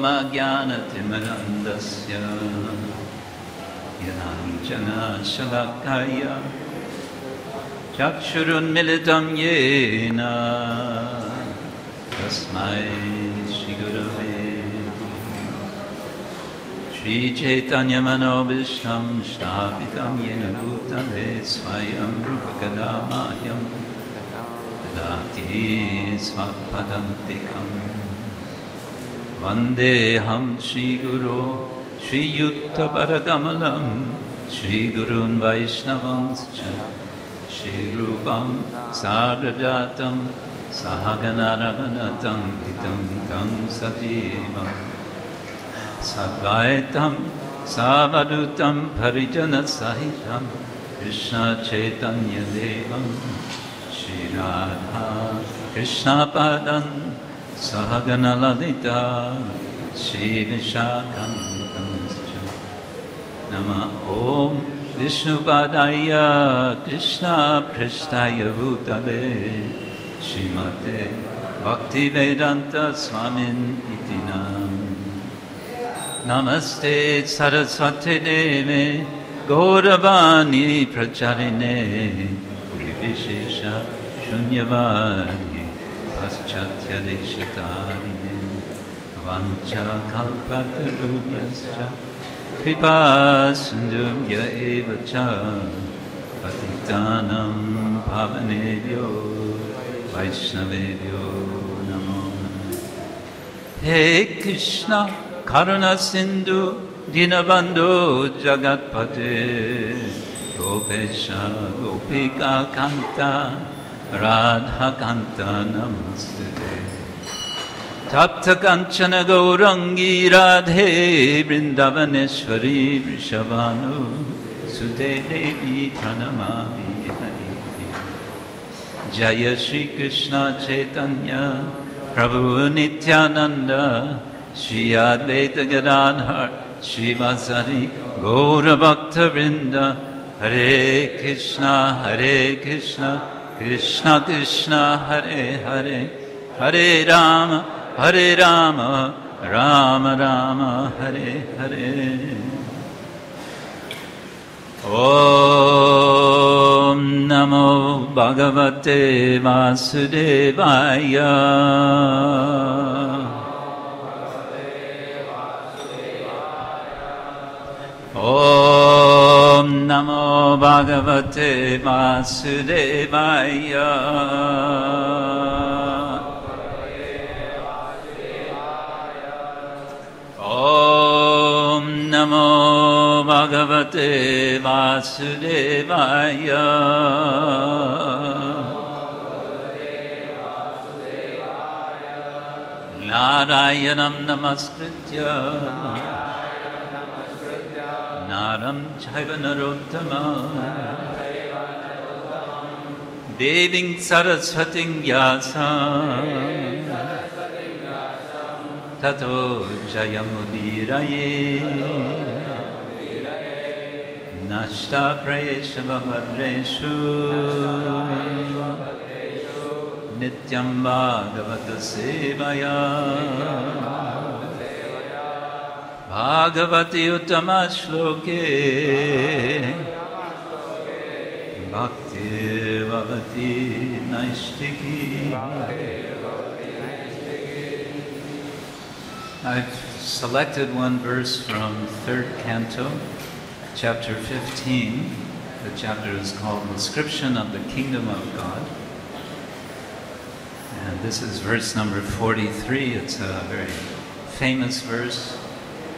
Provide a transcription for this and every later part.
Ajnanatimirandasya Yananjana Shalakaya Chakshurunmilitam Yena Tasmai Shri Gurave Shri Chaitanya Manobishtam Shtapitam Yena Bhutale Swayam Rupakadamayam Dati Svapadantikam Vandeham Shri Guru Shri Yutta Paragamalam Shri Gurun Vaishnavanscha Shri Rupam Saradatam Sahaganaraganatam Hitam Tam Sajivam Sadvaitam Savadutam Parijana Sahitam Krishna Chaitanya Devam Shri Radha Krishna Padan Sahagana Lalita Shri Vishakam Nama Om Vishnupadaya Krishna Prishtaya Bhutale Srimate Bhaktivedanta Swamin Itinam Namaste Saraswati Deve Gauravani Pracharine Purivishesha Shunyavadi Paschatya Deshatarine Vancha Kalpatarubhyascha Kripa Sindhubhya Evacha Patitanam Pavanebhyo Vaishnavebhyo Namo Hey Krishna Karuna Sindhu Dinabandhu Jagatpate Gopesha Gopika Kanta Radha Kanta Namaste Tapta Kanchana Gaurangi Radhe Vrindavaneshwari Vrishabhanu Sute Devi Pranamami Hari Jaya Shri Krishna Chaitanya Prabhu Nityananda Shri Advaita Gadadhar Shri Vasari Gaura Bhakta Vrinda Hare Krishna Krishna Krishna Hare Hare Hare Rama Rama Rama Hare Hare Om Namo Bhagavate Vasudevaya Om Namo Bhagavate Vasudevaya Om Namo Bhagavate Vasudevaya Narayanam Namaskritya Naram Chaiva Narottamam Deving Saraswating Vyasam Tato Jayamudiraye Nashta Prayesha Bhavadreshu Nityam Bhagavata Sevaya Bhagavati Uttama Shloke Bhakti Bhavati Naishtiki. I've selected one verse from 3rd Canto, chapter 15. The chapter is called Inscription of the Kingdom of God. And this is verse number 43. It's a very famous verse.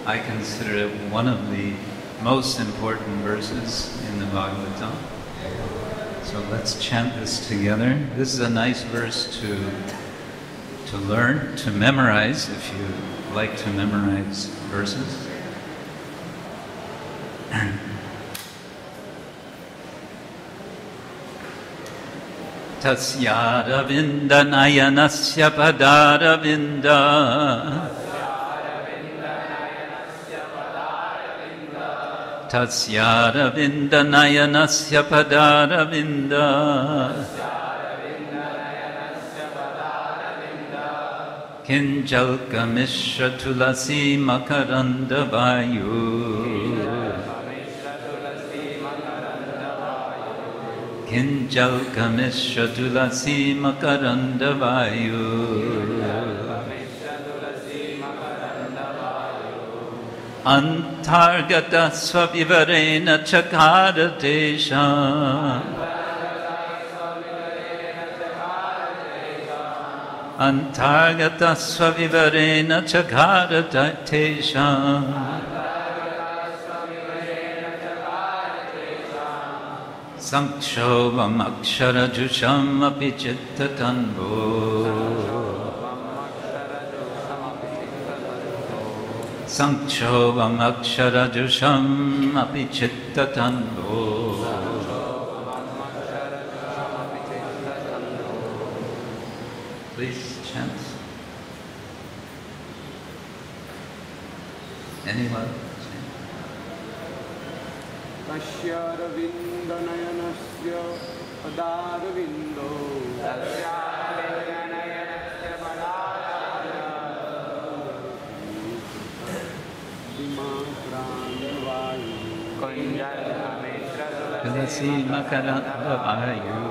I consider it one of the most important verses in the Bhagavatam. So let's chant this together. This is a nice verse to learn, to memorize, if you like to memorize verses. Tasyaravinda nayanasya padaravinda Tasyaravinda nayanasya padaravinda Kinjalka Mishra Tulasi Makaranda Vayu. Kinjalka Mishra Tulasi Makaranda Vayu. Antargata Swavivarena Chakaratesha. Antargata Swavivarena Chakaratesha. Sankshovam Akshara Jusham Apichittatanvo. Sankshovam Akshara Jusham Apichittatanvo. Please chant. Anyone? Tashyaravindanayanaśya padaravindo. Tulasi Makaranda Vayu.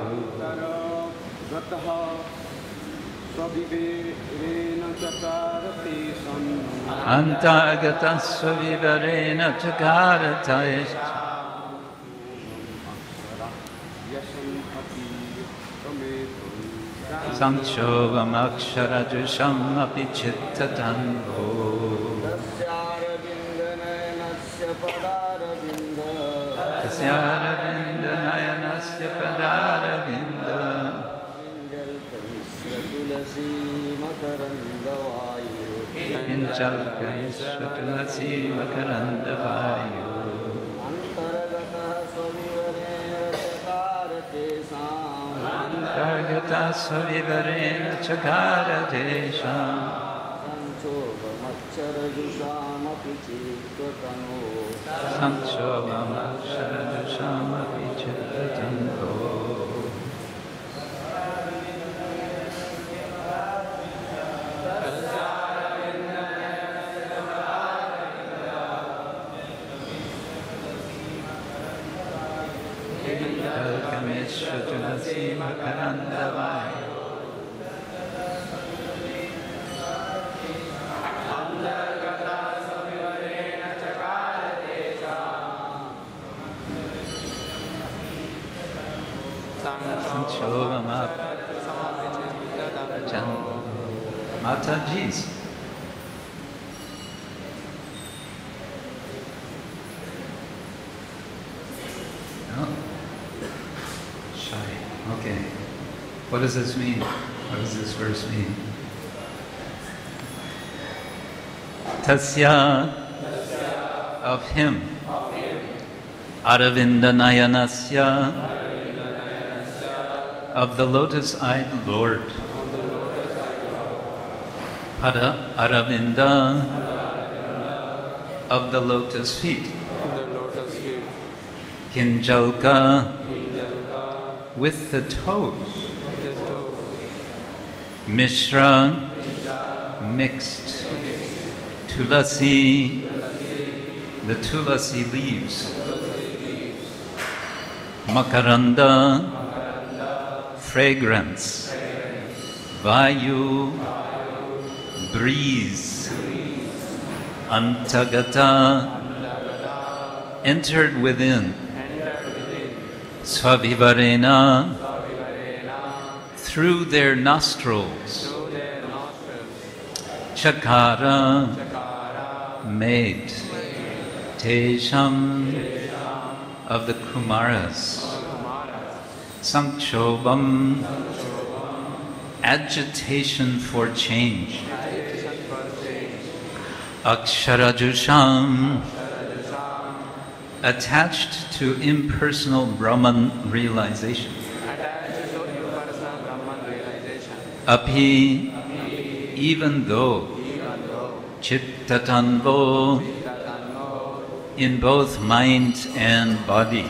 Antargata Swavivarena Chakaratesha. Sankshovam Akshara Jusham Apichittatanvo. Tasyaravindanayanasya padaravinda. Kinjalka Mishra Tulasi Makaranda Vayu. Antargata Swavivarena Chakaratesha. Sankshovam Akshara Jusham Apichittatanvo. Mishra Tulasi Makaranda Vayu. Sankshovam Mataji's. Okay. What does this mean? What does this verse mean? Tasya, of him. Aravindanayanasya, of the lotus-eyed Lord. Pada Aravinda, of the lotus feet. Kinjalka, with the toes. Mishra, mixed. Tulasi, the tulasi leaves. Makaranda, fragrance. Vayu, breeze. Antagata, entered within. Swavivarena, through their nostrils. Chakara, made. Tesham, of the Kumaras. Sankshobam, agitation for change. Aksharajusham, attached to impersonal Brahman realization. Api, even though. Chittatanvo, in both mind and body.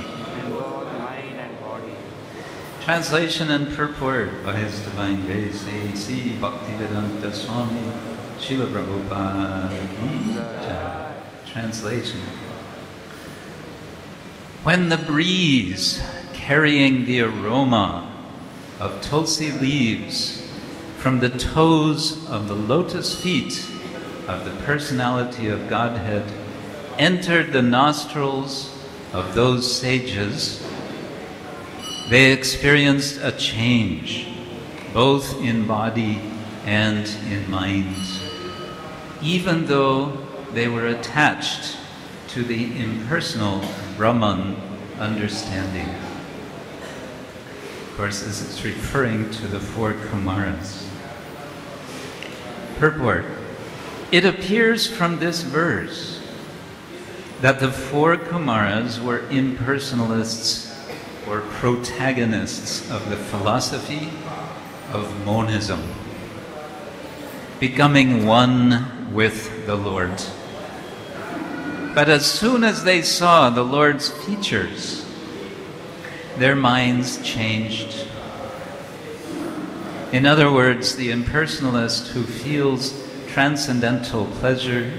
Translation and purport by His Divine Grace A.C. Bhakti Bhaktivedanta Swami Srila Prabhupada Ki Jai. Translation. When the breeze carrying the aroma of tulsi leaves from the toes of the lotus feet of the personality of Godhead entered the nostrils of those sages, they experienced a change, both in body and in mind, even though they were attached to the impersonal Brahman understanding. Of course, this is referring to the 4 Kumaras. Purport. It appears from this verse that the 4 Kumaras were impersonalists or protagonists of the philosophy of monism, becoming one with the Lord. But as soon as they saw the Lord's features, their minds changed. In other words, the impersonalist who feels transcendental pleasure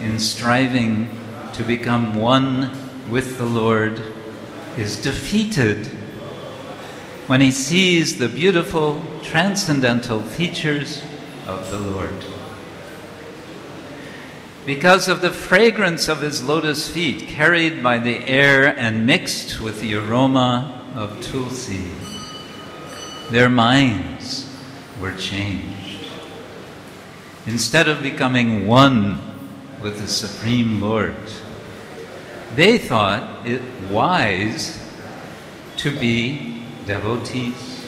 in striving to become one with the Lord is defeated when he sees the beautiful transcendental features of the Lord. Because of the fragrance of his lotus feet carried by the air and mixed with the aroma of tulsi, their minds were changed. Instead of becoming one with the Supreme Lord, they thought it wise to be devotees.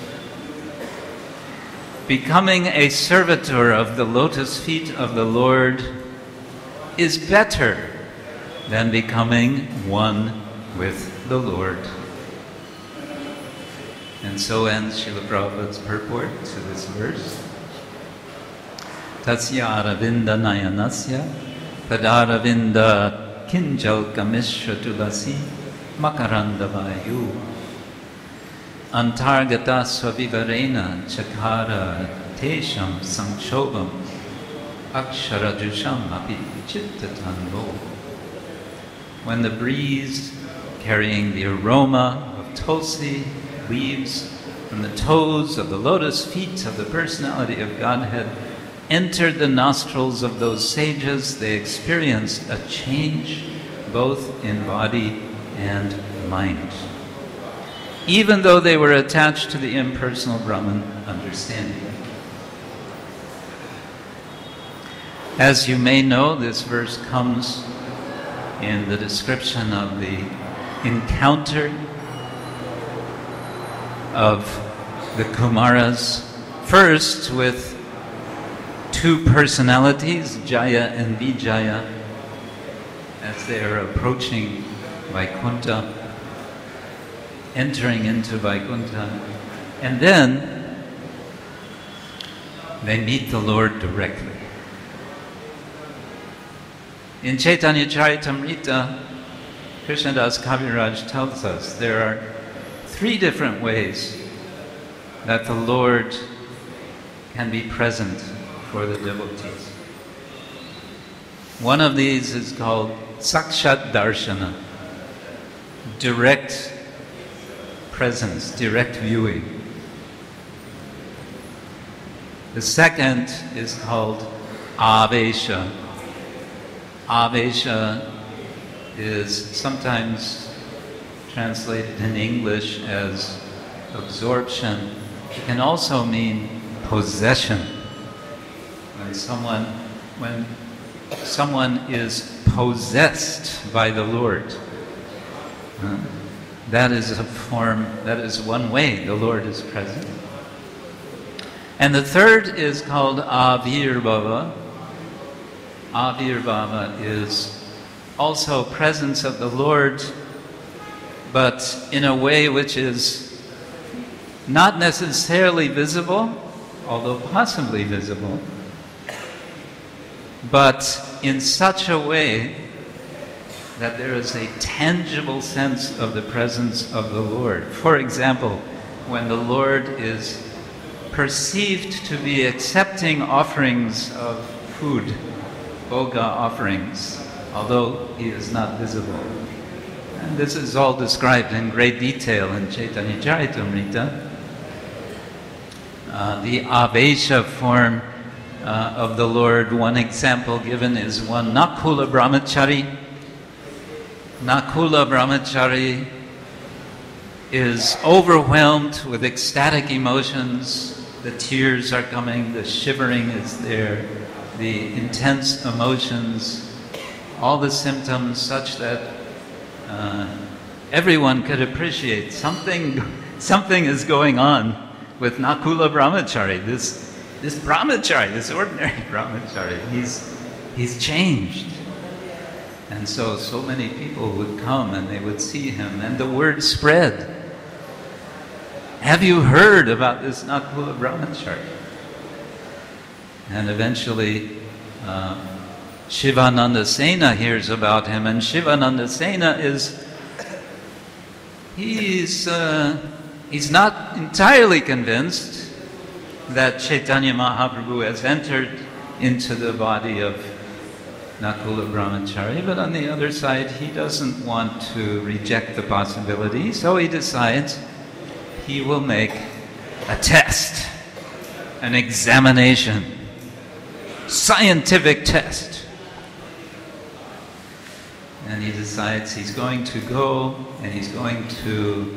Becoming a servitor of the lotus feet of the Lord is better than becoming one with the Lord. And so ends Srila Prabhupada's purport to this verse. Tasya aravinda nayanasya padaravinda kinjalka mishra tulasi makaranda vayu antargata swavivarena chakara tesham samshobam aksharajusham api chittatanvo. When the breeze carrying the aroma of tulsi leaves from the toes of the lotus feet of the personality of Godhead entered the nostrils of those sages, they experienced a change both in body and mind, even though they were attached to the impersonal Brahman understanding. As you may know, this verse comes in the description of the encounter of the Kumaras, first with 2 personalities, Jaya and Vijaya, as they are approaching Vaikuntha, entering into Vaikuntha, and then they meet the Lord directly. In Chaitanya Charitamrita, Krishnadas Kaviraj tells us there are 3 different ways that the Lord can be present for the devotees. One of these is called Sakshat Darshana, direct presence, direct viewing. The second is called Avesha. Avesha is sometimes translated in English as absorption. It can also mean possession. When someone is possessed by the Lord, that is a form, that is one way the Lord is present. And the third is called Avirbhava. Avirbhava is also presence of the Lord, but in a way which is not necessarily visible, although possibly visible, but in such a way that there is a tangible sense of the presence of the Lord. For example, when the Lord is perceived to be accepting offerings of food, bhoga offerings, although he is not visible. And this is all described in great detail in Chaitanya Charitamrita. The Avesha form of the Lord, one example given is one Nakula Brahmachari. Nakula Brahmachari is overwhelmed with ecstatic emotions. The tears are coming, the shivering is there, the intense emotions, all the symptoms such that everyone could appreciate something is going on with Nakula Brahmachari. This brahmachari, this ordinary brahmachari, he's changed. And so many people would come and they would see him, and the word spread. Have you heard about this Nakula Brahmachari? And eventually Shivananda Sena hears about him, and Shivananda Sena he's not entirely convinced that Chaitanya Mahaprabhu has entered into the body of Nakula Brahmachari, but on the other side he doesn't want to reject the possibility, so he decides he will make a test, an examination, scientific test. And he decides he's going to go and he's going to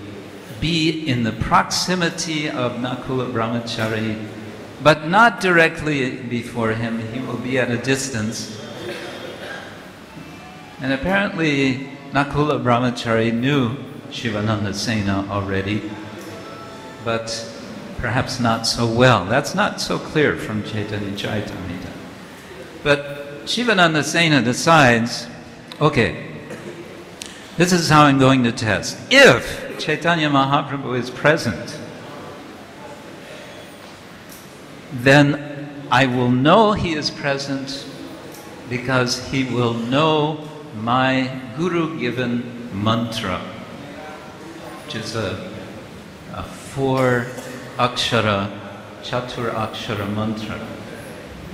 be in the proximity of Nakula Brahmachari, but not directly before him. He will be at a distance. And apparently Nakula Brahmachari knew Shivananda Sena already, but perhaps not so well. That's not so clear from Chaitanya Charitamrita. But Shivananda Sena decides, okay, this is how I'm going to test. If Chaitanya Mahaprabhu is present, then I will know he is present because he will know my Guru-given mantra, which is a 4-akshara, chatur-akshara mantra.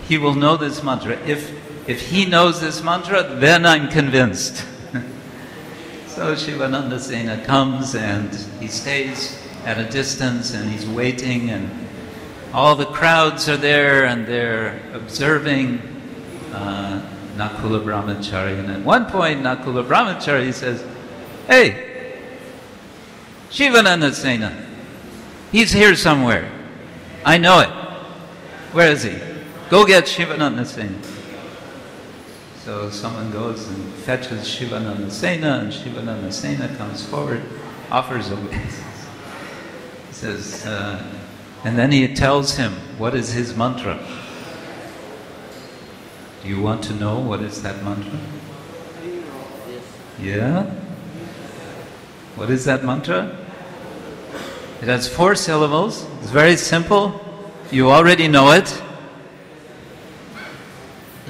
He will know this mantra. If he knows this mantra, then I'm convinced. So Shivananda Sena comes and he stays at a distance and he's waiting, and all the crowds are there and they're observing Nakula Brahmachari. And at one point Nakula Brahmachari says, "Hey, Shivananda Sena, he's here somewhere. I know it. Where is he? Go get Shivananda Sena." So someone goes and fetches Shivananda Sena, and Shivananda Sena comes forward, offers obeisance. He says, and then he tells him what is his mantra. Do you want to know what is that mantra? Yeah? What is that mantra? It has 4 syllables. It's very simple. You already know it.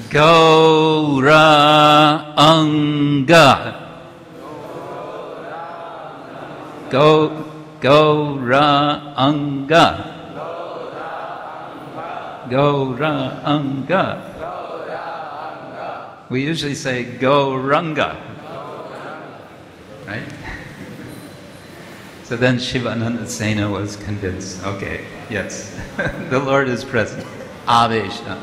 Gaura Anga. Gaura Anga. Gaura Anga. We usually say Gauranga. Right? So then Shivananda Sena was convinced, okay, yes, the Lord is present. Avesha.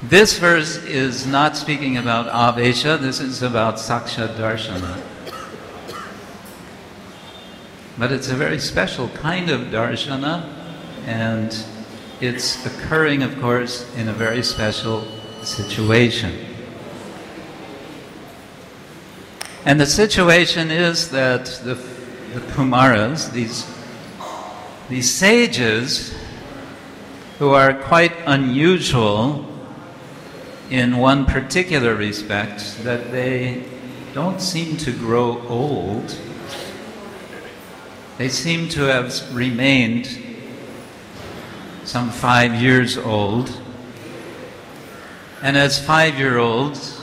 This verse is not speaking about Avesha, this is about Saksha Darshana. But it's a very special kind of Darshana, and it's occurring, of course, in a very special situation. And the situation is that the Kumaras, these sages, who are quite unusual in one particular respect, that they don't seem to grow old. They seem to have remained some 5 years old. And as 5-year-olds,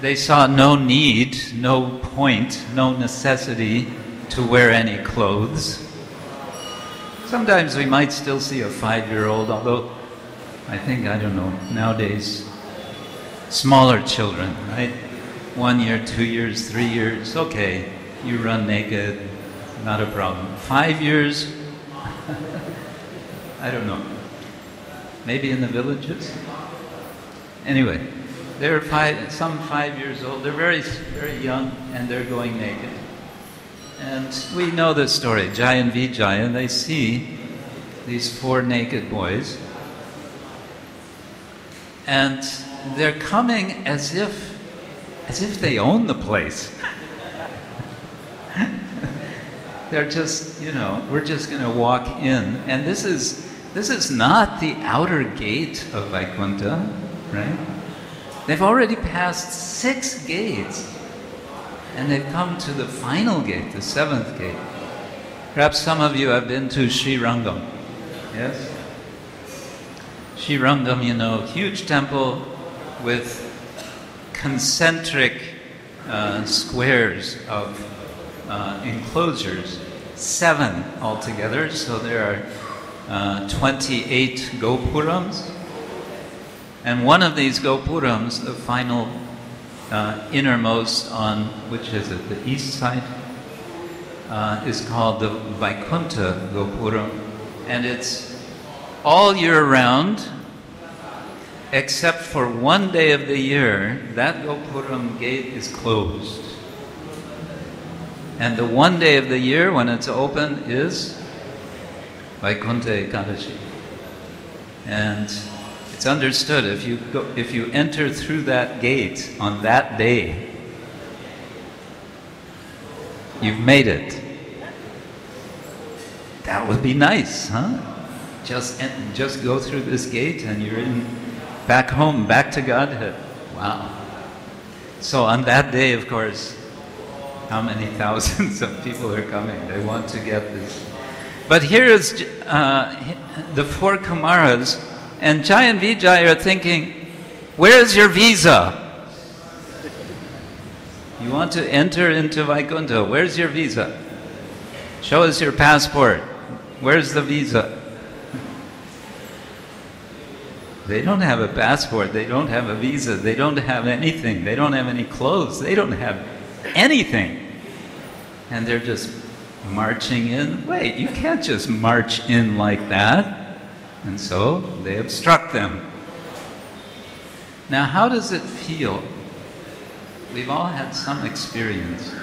they saw no need, no point, no necessity to wear any clothes. Sometimes we might still see a 5-year-old, although I think, I don't know, nowadays, smaller children, right? 1 year, 2 years, 3 years, okay, you run naked, not a problem. 5 years, I don't know. Maybe in the villages? Anyway, they're some 5 years old, they're very, very young, and they're going naked. And we know the story, Jai and Vijay, and they see these 4 naked boys, and they're coming as if they own the place. They're just, you know, we're just going to walk in, and this is not the outer gate of Vaikuntha, right? They've already passed 6 gates, and they've come to the final gate, the 7th gate. Perhaps some of you have been to Srirangam, yes? Srirangam, you know, huge temple with concentric squares of enclosures, 7 altogether, so there are 28 gopurams. And one of these gopurams, the final innermost on, which is it, the east side, is called the Vaikuntha Gopuram. And it's all year round, except for one day of the year, that Gopuram gate is closed. And the one day of the year when it's open is Vaikuntha Ekadashi. And it's understood, if you enter through that gate on that day, you've made it. That would be nice, huh? Just go through this gate and you're back home, back to Godhead. Wow. So on that day, of course, how many thousands of people are coming? They want to get this. But here is the 4 Kumaras, and Jai and Vijay are thinking, where's your visa? You want to enter into Vaikuntha, where's your visa? Show us your passport. Where's the visa? They don't have a passport, they don't have a visa, they don't have anything, they don't have any clothes, they don't have anything. And they're just marching in. Wait, you can't just march in like that. And so they obstruct them. Now, how does it feel? We've all had some experience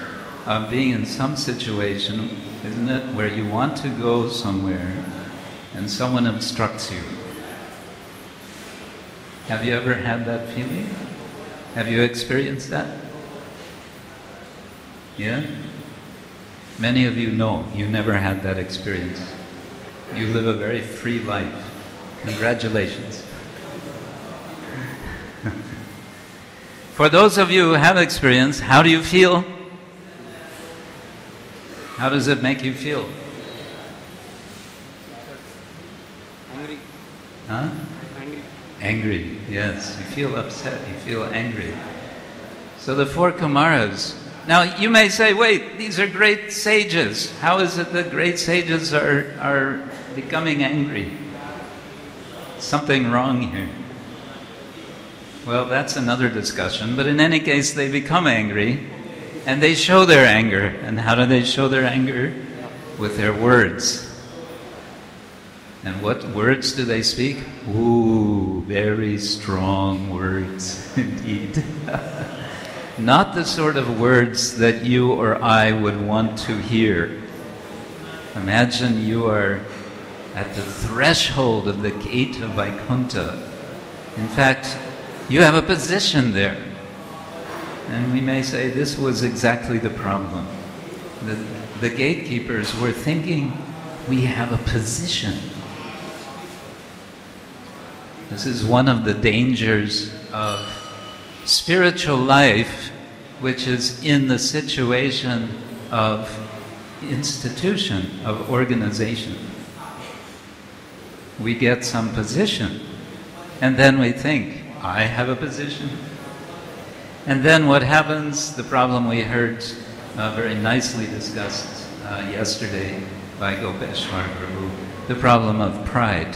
of being in some situation, isn't it, where you want to go somewhere and someone obstructs you. Have you ever had that feeling? Have you experienced that? Yeah? Many of you know you never had that experience. You live a very free life. Congratulations. For those of you who have experience, how do you feel? How does it make you feel? Angry. Huh? Angry. Angry, yes. You feel upset, you feel angry. So the 4 Kumaras. Now you may say, wait, these are great sages. How is it that great sages are becoming angry? Something wrong here. Well, that's another discussion, but in any case, they become angry, and they show their anger. And how do they show their anger? With their words. And what words do they speak? Ooh, very strong words indeed. Not the sort of words that you or I would want to hear. Imagine you are at the threshold of the gate of Vaikuntha. In fact, you have a position there. And we may say this was exactly the problem. The gatekeepers were thinking, we have a position. This is one of the dangers of spiritual life, which is in the situation of institution, of organization. We get some position, and then we think, I have a position. And then what happens, the problem we heard very nicely discussed yesterday by Gopeshwar Prabhu, the problem of pride.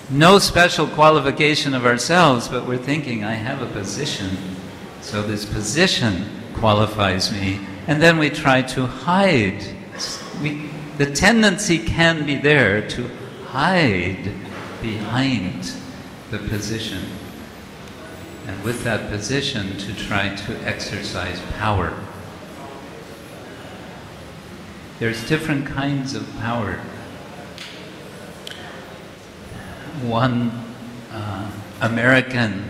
No special qualification of ourselves, but we're thinking, I have a position, so this position qualifies me. And then we try to hide. The tendency can be there to hide behind the position. And with that position, to try to exercise power. There's different kinds of power. One American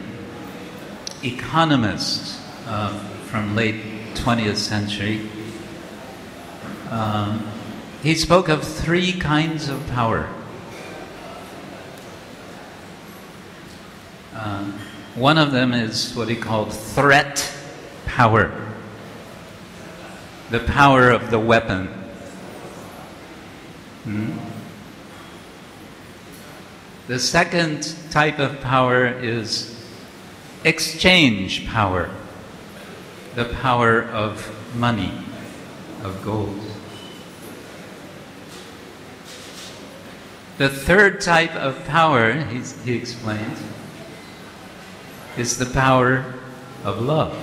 economist from late 20th century, he spoke of 3 kinds of power. One of them is what he called threat power, the power of the weapon. The second type of power is exchange power, the power of money, of gold. The third type of power, he explained, is the power of love.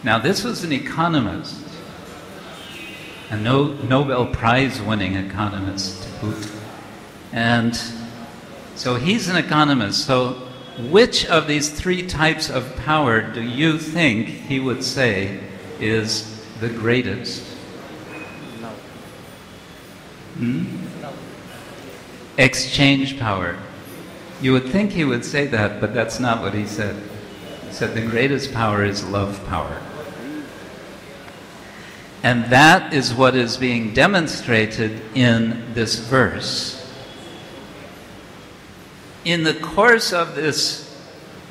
Now, this was an economist, a Nobel Prize-winning economist to boot. And so he's an economist. So which of these 3 types of power do you think he would say is the greatest? Exchange power. You would think he would say that, but that's not what he said. He said the greatest power is love power. And that is what is being demonstrated in this verse. In the course of this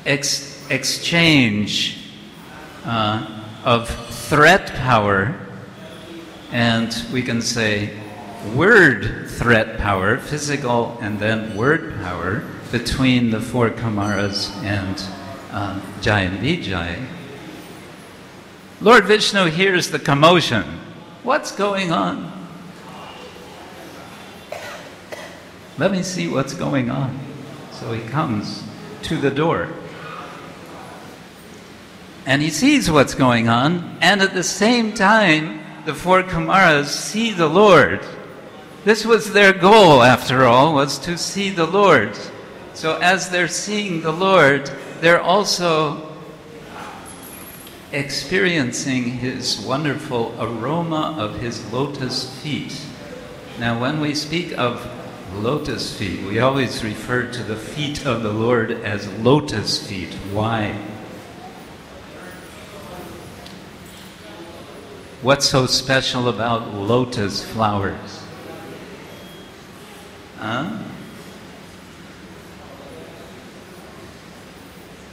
exchange of threat power, and we can say word threat power, physical and then word power, between the 4 Kumaras and Jai and Vijay, Lord Vishnu hears the commotion. What's going on? Let me see what's going on. So he comes to the door. And he sees what's going on, and at the same time, the 4 Kumaras see the Lord. This was their goal, after all, was to see the Lord. So as they're seeing the Lord, they're also experiencing his wonderful aroma of his lotus feet. Now, when we speak of lotus feet, we always refer to the feet of the Lord as lotus feet. Why? What's so special about lotus flowers?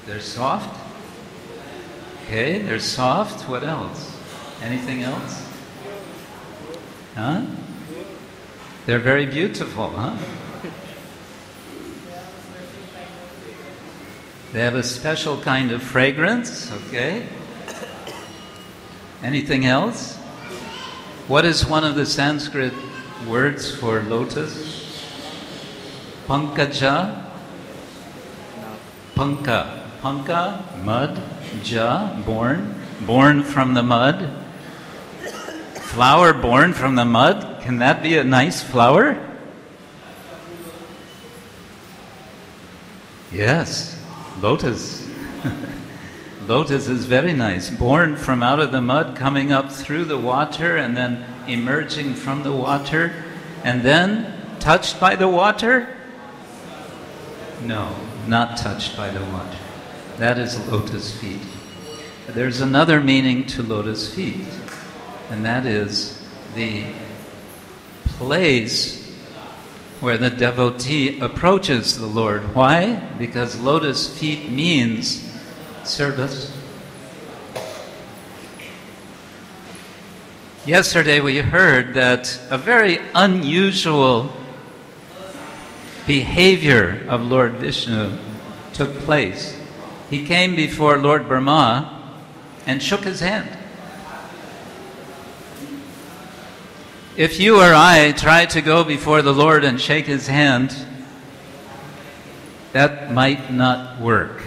They're soft? Okay, they're soft. What else? Anything else? Huh? They're very beautiful, huh? They have a special kind of fragrance, okay? Anything else? What is one of the Sanskrit words for lotus? Pankaja? Panka. Panka, mud. Ja, born. Born from the mud. Flower born from the mud. Can that be a nice flower? Yes, lotus. Lotus is very nice. Born from out of the mud, coming up through the water, and then emerging from the water, and then touched by the water? No, not touched by the water. That is lotus feet. There's another meaning to lotus feet, and that is the place where the devotee approaches the Lord. Why? Because lotus feet means service. Yesterday we heard that a very unusual behavior of Lord Vishnu took place. He came before Lord Brahma and shook his hand. if you or I try to go before the Lord and shake His hand, that might not work.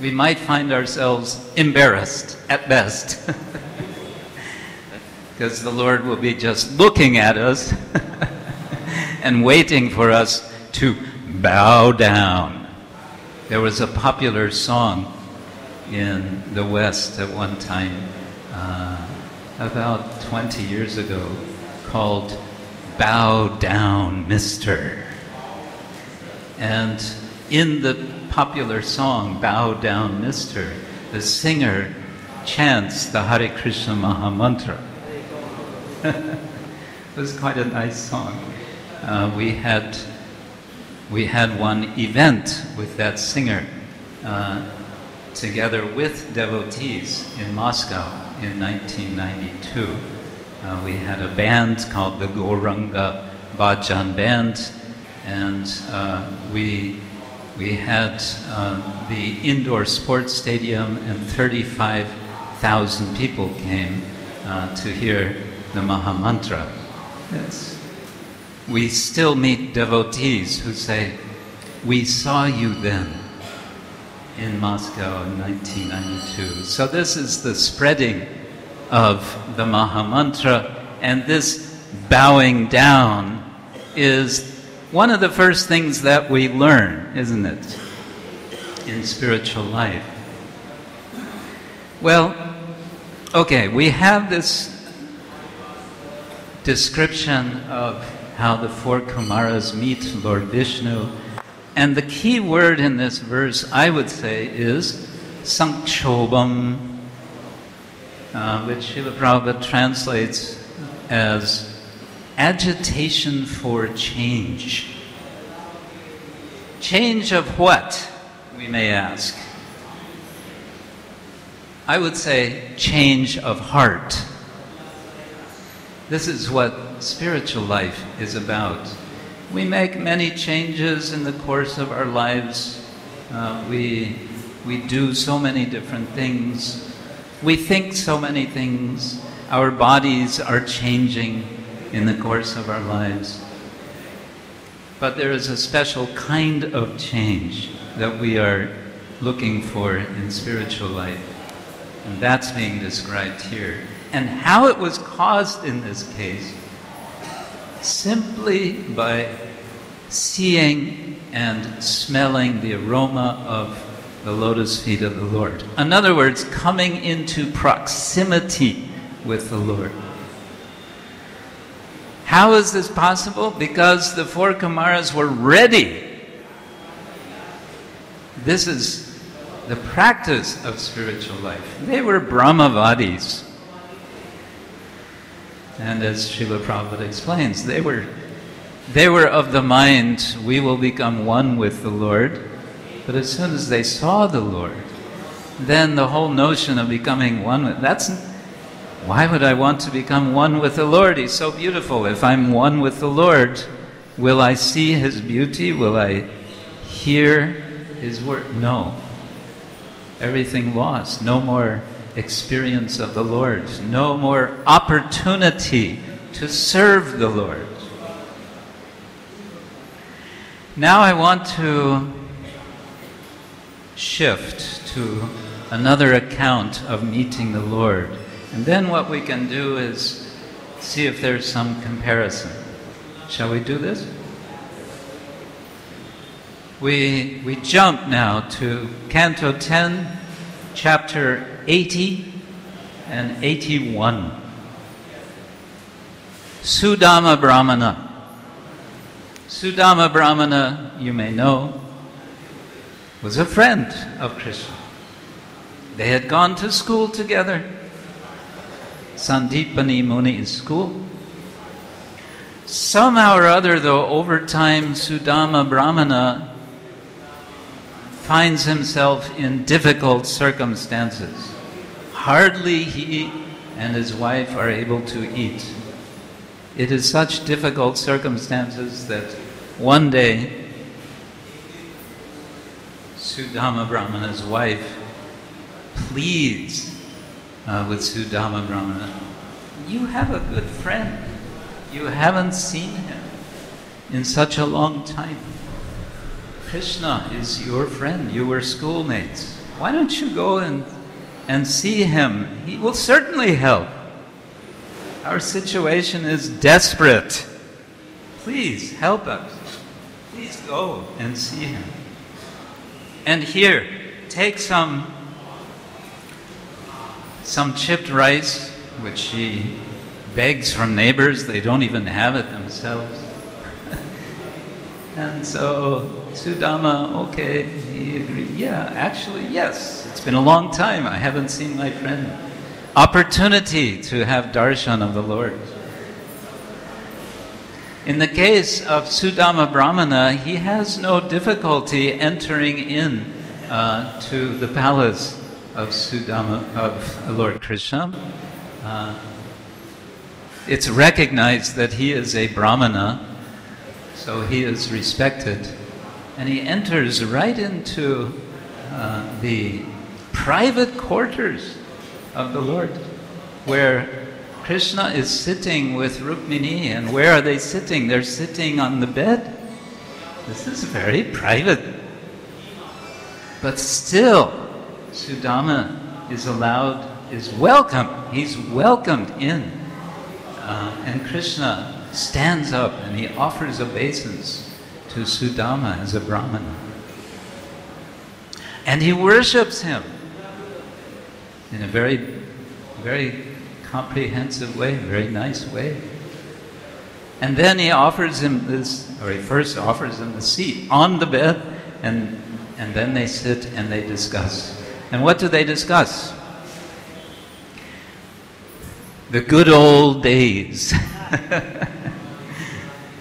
We might find ourselves embarrassed at best. Because the Lord will be just looking at us and waiting for us to bow down. There was a popular song in the West at one time, about 20 years ago, called "Bow Down, Mister." And in the popular song, "Bow Down, Mister," the singer chants the Hare Krishna Maha Mantra. It was quite a nice song. We had one event with that singer together with devotees in Moscow in 1992. We had a band called the Gauranga Bhajan Band, and we had the indoor sports stadium, and 35,000 people came to hear the Maha Mantra. We still meet devotees who say, "We saw you then in Moscow in 1992. So this is the spreading of the Maha Mantra, and this bowing down is one of the first things that we learn, isn't it, in spiritual life? Well, okay, we have this description of how the four Kumaras meet Lord Vishnu, and the key word in this verse, I would say, is Sankshobham, which Srila Prabhupada translates as agitation for change. Change of what, we may ask? I would say change of heart. This is what spiritual life is about. We make many changes in the course of our lives. We do so many different things. We think so many things. Our bodies are changing in the course of our lives. But there is a special kind of change that we are looking for in spiritual life. And that's being described here. And how it was caused in this case, simply by seeing and smelling the aroma of the lotus feet of the Lord. In other words, coming into proximity with the Lord. How is this possible? Because the four Kumaras were ready. This is the practice of spiritual life. They were Brahmavadis. And as Srila Prabhupada explains, they were of the mind, we will become one with the Lord. But as soon as they saw the Lord, then the whole notion of becoming one with, why would I want to become one with the Lord? He's so beautiful. If I'm one with the Lord, will I see His beauty? Will I hear His word? No. Everything lost. No more experience of the Lord. No more opportunity to serve the Lord. Now I want to shift to another account of meeting the Lord. And then what we can do is see if there's some comparison. Shall we do this? We jump now to Canto 10, Chapter 80 and 81. Sudama Brahmana. Sudama Brahmana, you may know, was a friend of Krishna. They had gone to school together, Sandipani Muni's school. Somehow or other, though, over time, Sudama Brahmana finds himself in difficult circumstances. Hardly he and his wife are able to eat. It is such difficult circumstances that one day Sudama Brahmana's wife pleads with Sudama Brahmana, you have a good friend. You haven't seen him in such a long time. Krishna is your friend. You were schoolmates. Why don't you go and see him? He will certainly help. Our situation is desperate. Please help us. Please go and see him. And here, take some chipped rice, which she begs from neighbors. They don't even have it themselves. And so Sudama, okay, he agreed. Yeah, actually, yes. It's been a long time. I haven't seen my friend. Opportunity to have darshan of the Lord. In the case of Sudama Brahmana, he has no difficulty entering in to the palace of Lord Krishna. It's recognized that he is a Brahmana, so he is respected. And he enters right into the private quarters of the Lord, where Krishna is sitting with Rukmini. And where are they sitting? They're sitting on the bed. This is very private. But still, Sudama is welcome. He's welcomed in. And Krishna stands up and he offers obeisance to Sudama as a Brahmana. And he worships him in a very, very comprehensive way, very nice way. And then he offers him he first offers him a seat on the bed, and then they sit and they discuss. And what do they discuss? The good old days.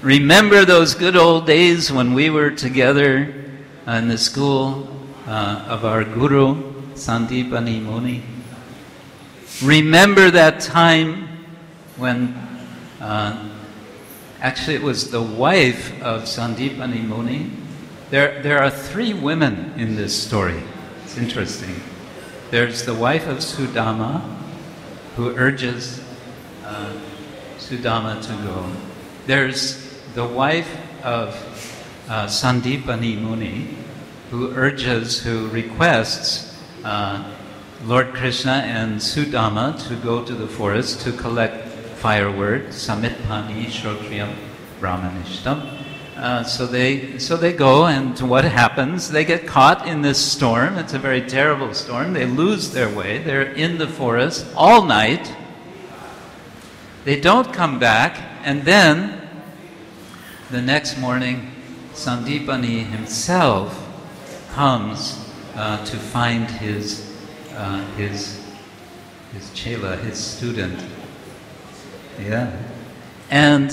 Remember those good old days when we were together in the school of our Guru, Sandipani Muni? Remember that time when actually it was the wife of Sandipani Muni. There are three women in this story. It's interesting. There's the wife of Sudama, who urges Sudama to go. There's the wife of Sandipani Muni, who requests Lord Krishna and Sudama to go to the forest to collect fireworks, samitpani shrotriyam brahmanishtam. So they go, and what happens? They get caught in this storm. It's a very terrible storm. They lose their way. They're in the forest all night. They don't come back, and then the next morning, Sandipani himself comes to find his chela, his student. Yeah. And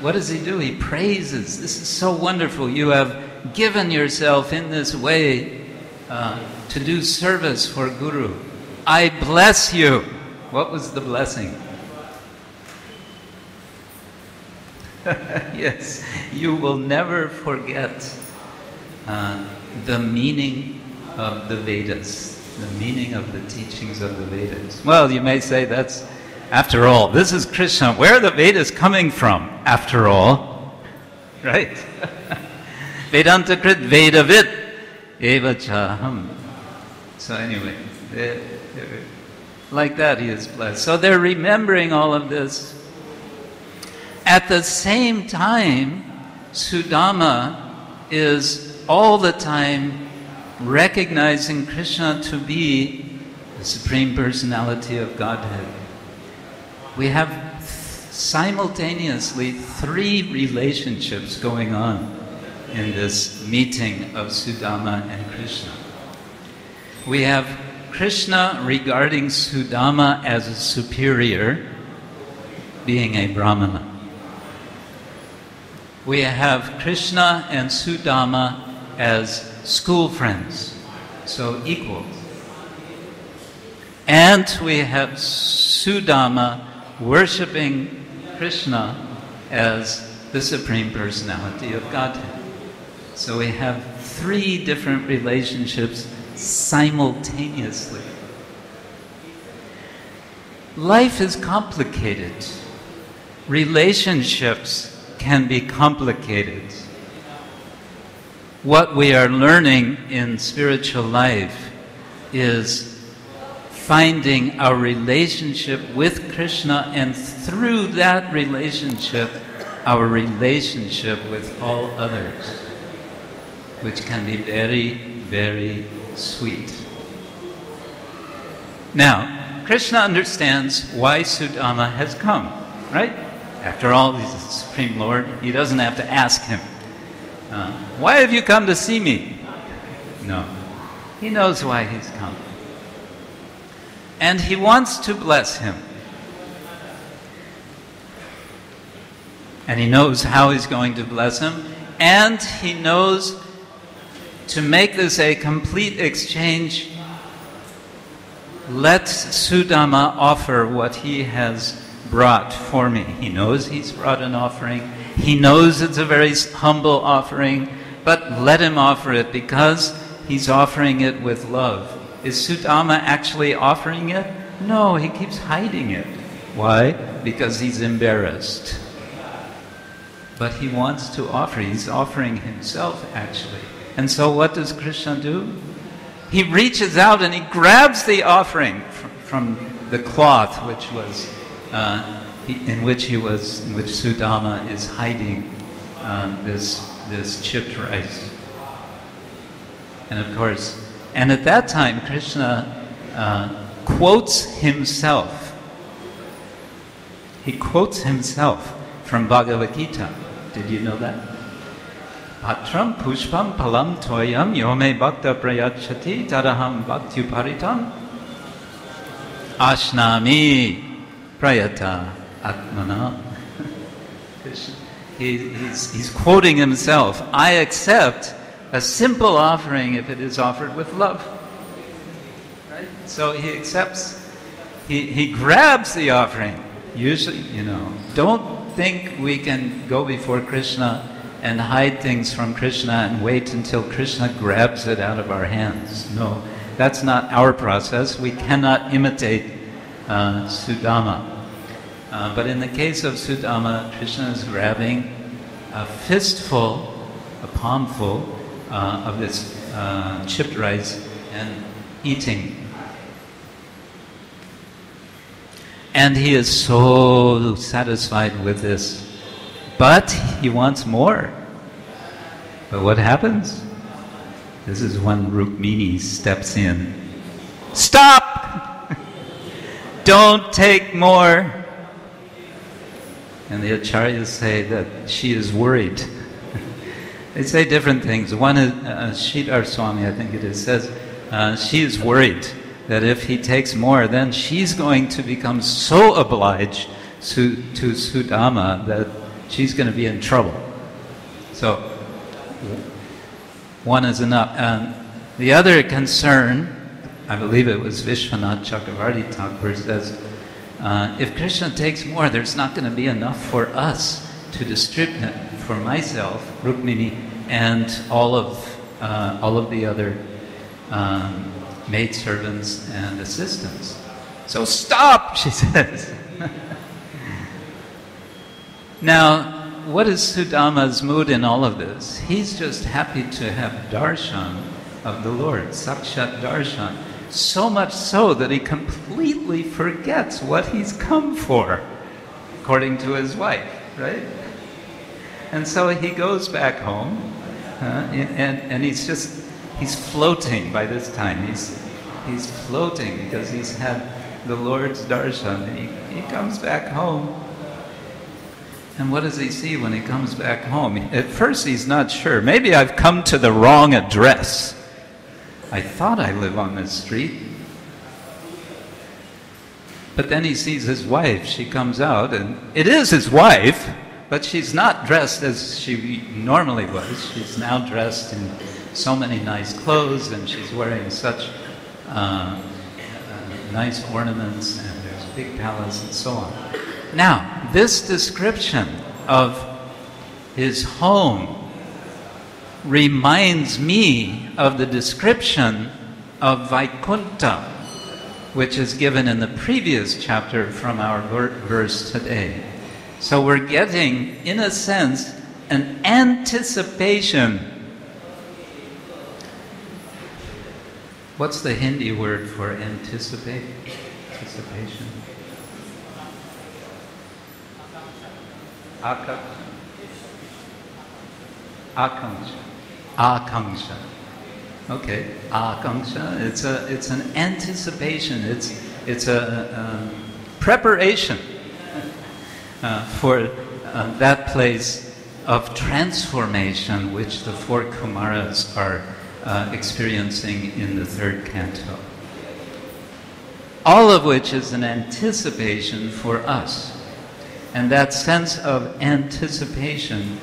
what does he do? He praises. This is so wonderful. You have given yourself in this way to do service for Guru. I bless you. What was the blessing? Yes, you will never forget the meaning of the Vedas, the meaning of the teachings of the Vedas. Well, you may say that's, after all, this is Krishna. Where are the Vedas coming from, after all? Right? Vedanta krit Vedavit eva chaham. So anyway, like that he is blessed. So they're remembering all of this. At the same time, Sudama is all the time recognizing Krishna to be the Supreme Personality of Godhead. We have simultaneously three relationships going on in this meeting of Sudama and Krishna. We have Krishna regarding Sudama as a superior, being a Brahmana. We have Krishna and Sudama as school friends, so equals. And we have Sudama worshipping Krishna as the Supreme Personality of Godhead. So we have three different relationships simultaneously. life is complicated. Relationships can be complicated. What we are learning in spiritual life is finding our relationship with Krishna, and through that relationship, our relationship with all others, which can be very, very sweet. Now, Krishna understands why Sudama has come, right? After all, he's the Supreme Lord. He doesn't have to ask him, why have you come to see me? No. He knows why he's come. And he wants to bless him. And he knows how he's going to bless him. And he knows to make this a complete exchange, let Sudama offer what he has brought for me. He knows he's brought an offering. He knows it's a very humble offering, but let him offer it because he's offering it with love. Is Sudama actually offering it? No, he keeps hiding it. Why? Because he's embarrassed. But he wants to offer. He's offering himself, actually. And so what does Krishna do? He reaches out and he grabs the offering from the cloth, which was in which Sudama is hiding this chipped rice. And of course, and at that time, Krishna quotes himself. He quotes himself from Bhagavad Gita. Did you know that? Patram pushpam palam toyam yome bhakta prayachati taraham bhaktyuparitam ashnami prayata atmana. He's quoting himself. I accept a simple offering if it is offered with love. Right? So he accepts, he grabs the offering. Usually, don't think we can go before Krishna and hide things from Krishna and wait until Krishna grabs it out of our hands. No, that's not our process. We cannot imitate Sudama. But in the case of Sudama, Krishna is grabbing a fistful, a palmful of this chipped rice and eating. And he is so satisfied with this. But he wants more. But what happens? This is when Rukmini steps in. Stop! Don't take more. And the acharyas say that she is worried. They say different things. One is, Kshetra Swami, I think it is, says she is worried that if he takes more, then she's going to become so obliged to Sudama that she's going to be in trouble. So, one is enough. And the other concern, I believe it was Vishwanath Chakravarti Thakur, says, if Krishna takes more, there's not going to be enough for us to distribute for myself, Rukmini, and all of the other maidservants and assistants. So stop, she says. Now, what is Sudama's mood in all of this? He's just happy to have darshan of the Lord, sakshat darshan. So much so that he completely forgets what he's come for, according to his wife, right? And so he goes back home, and he's floating by this time. He's floating because he's had the Lord's darshan. And he comes back home. And what does he see when he comes back home? At first he's not sure. Maybe I've come to the wrong address. I thought I live on this street. But then he sees his wife. She comes out, and it is his wife, but she's not dressed as she normally was. She's now dressed in so many nice clothes, and she's wearing such nice ornaments, and there's a big palace, and so on. Now, this description of his home reminds me of the description of Vaikuntha, which is given in the previous chapter from our verse today. So we're getting, in a sense, an anticipation. What's the Hindi word for anticipate? Anticipation. Akanksha. Akanksha. Okay, akanksha. It's an anticipation. It's a preparation for that place of transformation which the four Kumaras are experiencing in the third canto. All of which is an anticipation for us. And that sense of anticipation,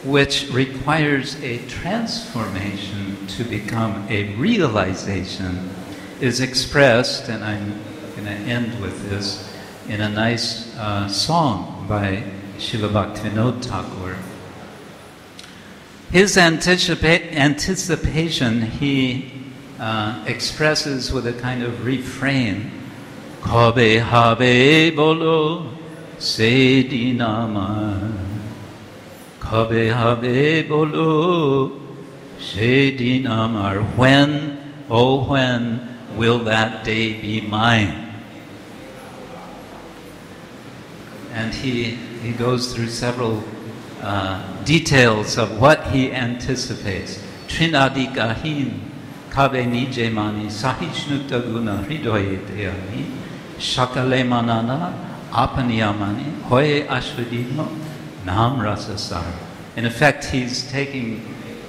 which requires a transformation to become a realization, is expressed, and I'm going to end with this, in a nice song by Srila Bhaktivinoda Thakur. His anticipation he expresses with a kind of refrain, Kabe habe bolo se dinamar, Kabe habe bolo se dinamar. When, oh when, will that day be mine? And he goes through several details of what he anticipates. Trinadikahin kabe nijemani sahishnutaguna hridoye deyani shakale manana apaniyamani hoye ashwadino nam rasasar. In effect, he's taking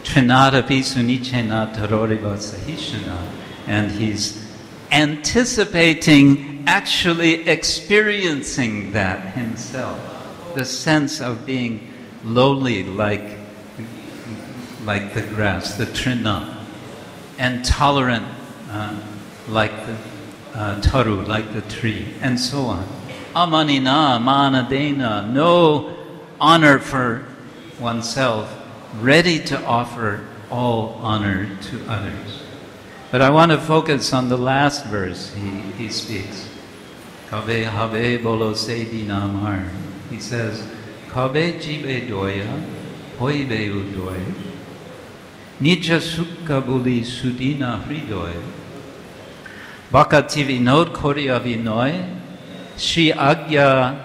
Trinada pisunichena taroriva sahishana, and he's anticipating actually experiencing that himself, the sense of being lowly like the grass, the trina, and tolerant like the taru, like the tree, and so on. Amanina, manadena, no honor for oneself, ready to offer all honor to others. But I want to focus on the last verse he speaks. Kabe habe bolo se dinamar. He says, Kabe jibe doya, hoibe udoy, nija sukka buli sudina hridoy, bakati vinod korea vinoy, Shri agya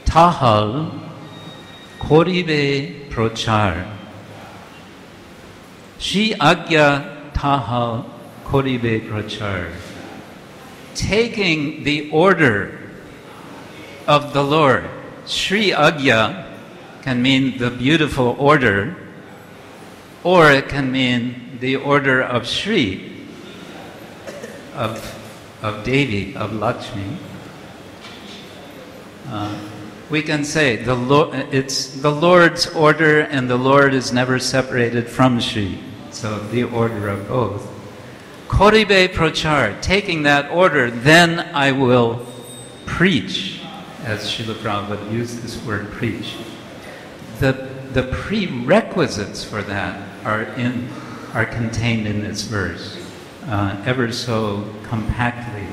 tahal, koribe prochar. Shri agya tahal, koribe prochar. Taking the order of the Lord. Sri Agya can mean the beautiful order, or it can mean the order of Sri, of Devi, of Lakshmi. We can say it's the Lord's order, and the Lord is never separated from Sri. So the order of both. Koribe prochar, taking that order, then I will preach, as Srila Prabhupada used this word preach. The prerequisites for that are contained in this verse, ever so compactly.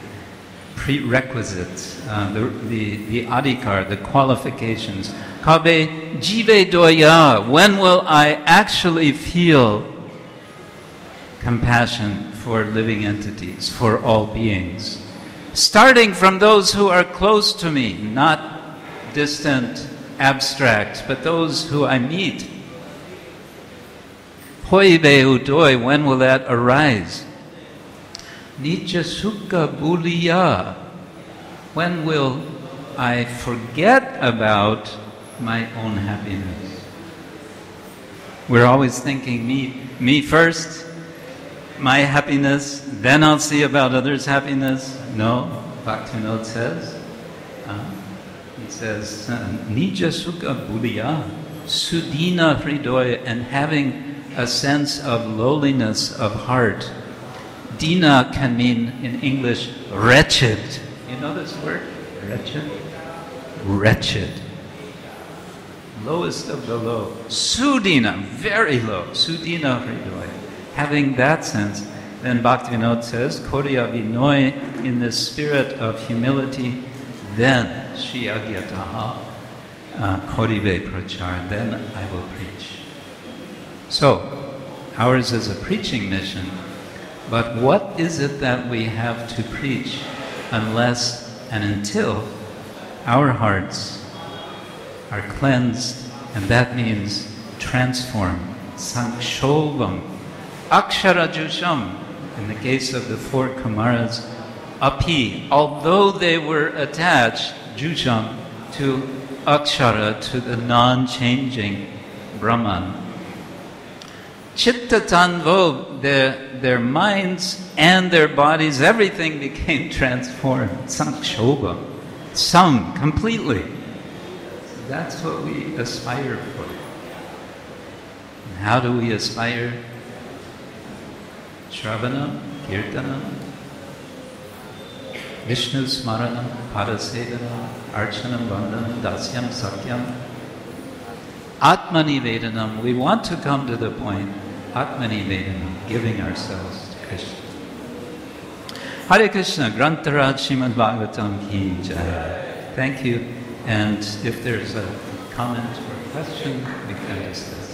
Prerequisites, the adhikar, the qualifications. Kabe jive doya, when will I actually feel compassion for living entities, for all beings? Starting from those who are close to me, not distant, abstract, but those who I meet. Hoibe udoy, when will that arise? Nitya sukha buliya, when will I forget about my own happiness? We're always thinking me first, my happiness, then I'll see about others' happiness. No, Bhaktivinoda says, he says, Nija sukha buddhiya, sudina hridoya, and having a sense of lowliness of heart. Dina can mean in English wretched. You know this word? Wretched? Wretched. Lowest of the low. Sudina, very low. Sudina hridoya. Having that sense, then Bhaktivinoda says, Koriya Vinoy, in the spirit of humility, then Shri Agyataha Korive Prachar, then I will preach. So, ours is a preaching mission, but what is it that we have to preach unless and until our hearts are cleansed, and that means transformed. Sankshovam, Akshara Jusham, in the case of the four Kumaras, Api, although they were attached, Jusham, to Akshara, to the non-changing Brahman. Chitta Tanvo, their minds and their bodies, everything became transformed. Sankshovam, some, completely. That's what we aspire for. And how do we aspire? Shravanam, Kirtanam, Vishnu Smaranam, Parasedanam, Archanam, Vandanam, Dasyam, Sakyam, Atmani Vedanam. We want to come to the point, Atmani Vedanam, giving ourselves to Krishna. Hare Krishna, Grantaraj Srimad Bhagavatam ki Jai. Thank you. And if there's a comment or question, we can discuss.